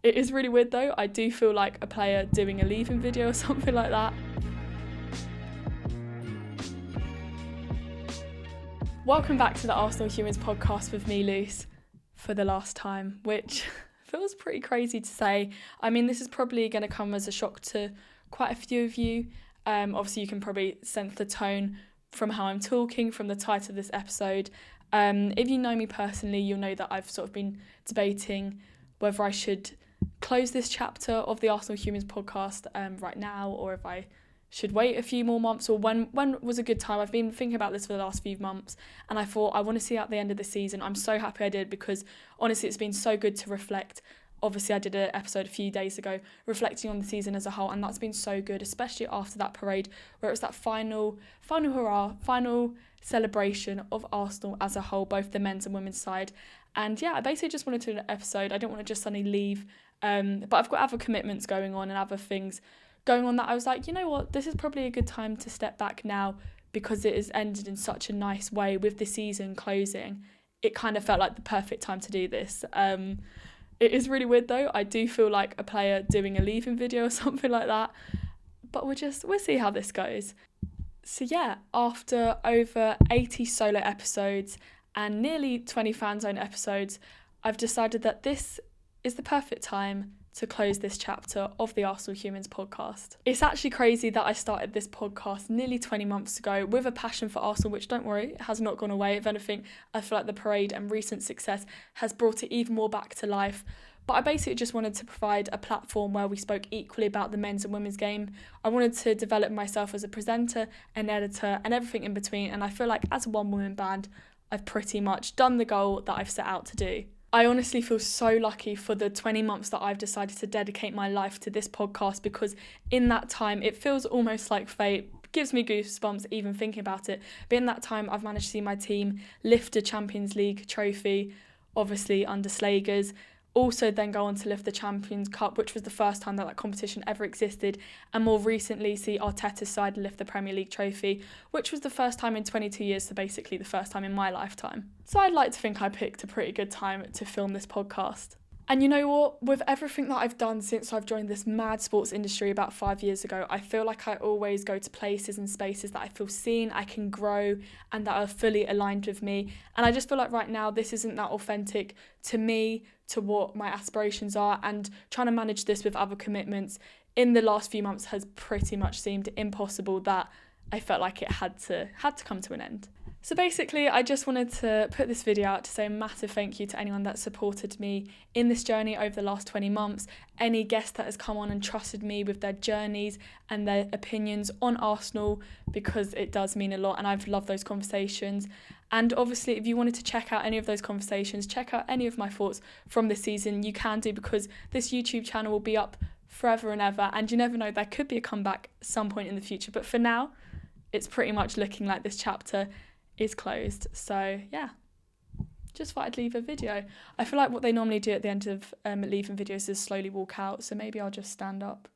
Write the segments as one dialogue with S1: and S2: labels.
S1: It is really weird though. I do feel like a player doing a leaving video or something like that. Welcome back to the Arsenal Humans podcast with me, Luce, for the last time, which feels pretty crazy to say. I mean, this is probably going to come as a shock to quite a few of you. Obviously, you can probably sense the tone from how I'm talking, from the title of this episode. If you know me personally, you'll know that I've sort of been debating whether I should close this chapter of the Arsenal Humans podcast right now, or if I should wait a few more months, or when was a good time. I've been thinking about this for the last few months, and I thought I want to see out the end of the season. I'm so happy I did, because honestly it's been so good to reflect. Obviously I did an episode a few days ago reflecting on the season as a whole, and that's been so good, especially after that parade where it was that final hurrah, final celebration of Arsenal as a whole, both the men's and women's side. And yeah, I basically just wanted to do an episode. I don't want to just suddenly leave, but I've got other commitments going on and other things going on that I was like, you know what, this is probably a good time to step back now, because it has ended in such a nice way with the season closing. It kind of felt like the perfect time to do this. It is really weird though. I do feel like a player doing a leaving video or something like that, but we'll see how this goes. So yeah, after over 80 solo episodes and nearly 20 fan zone episodes, I've decided that this is the perfect time to close this chapter of the Arsenal Humans podcast. It's actually crazy that I started this podcast nearly 20 months ago with a passion for Arsenal, which, don't worry, it has not gone away. If anything, I feel like the parade and recent success has brought it even more back to life. But I basically just wanted to provide a platform where we spoke equally about the men's and women's game. I wanted to develop myself as a presenter, an editor, and everything in between. And I feel like as a one-woman band, I've pretty much done the goal that I've set out to do. I honestly feel so lucky for the 20 months that I've decided to dedicate my life to this podcast, because in that time, it feels almost like fate. It gives me goosebumps even thinking about it. But in that time, I've managed to see my team lift a Champions League trophy, obviously under Slagers. Also then go on to lift the Champions Cup, which was the first time that competition ever existed, and more recently see Arteta's side lift the Premier League trophy, which was the first time in 22 years, so basically the first time in my lifetime. So I'd like to think I picked a pretty good time to film this podcast. And you know what? With everything that I've done since I've joined this mad sports industry about 5 years ago, I feel like I always go to places and spaces that I feel seen, I can grow, and that are fully aligned with me. And I just feel like right now this isn't that authentic to me, to what my aspirations are, and trying to manage this with other commitments in the last few months has pretty much seemed impossible, that I felt like it had to come to an end. So basically, I just wanted to put this video out to say a massive thank you to anyone that supported me in this journey over the last 20 months, any guest that has come on and trusted me with their journeys and their opinions on Arsenal, because it does mean a lot and I've loved those conversations. And obviously, if you wanted to check out any of those conversations, check out any of my thoughts from this season, you can do, because this YouTube channel will be up forever and ever, and you never know, there could be a comeback at some point in the future. But for now, it's pretty much looking like this chapter is closed. So yeah, just thought I'd leave a video. I feel like what they normally do at the end of leaving videos is slowly walk out, so maybe I'll just stand up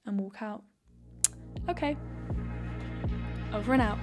S1: and walk out. Okay, over and out.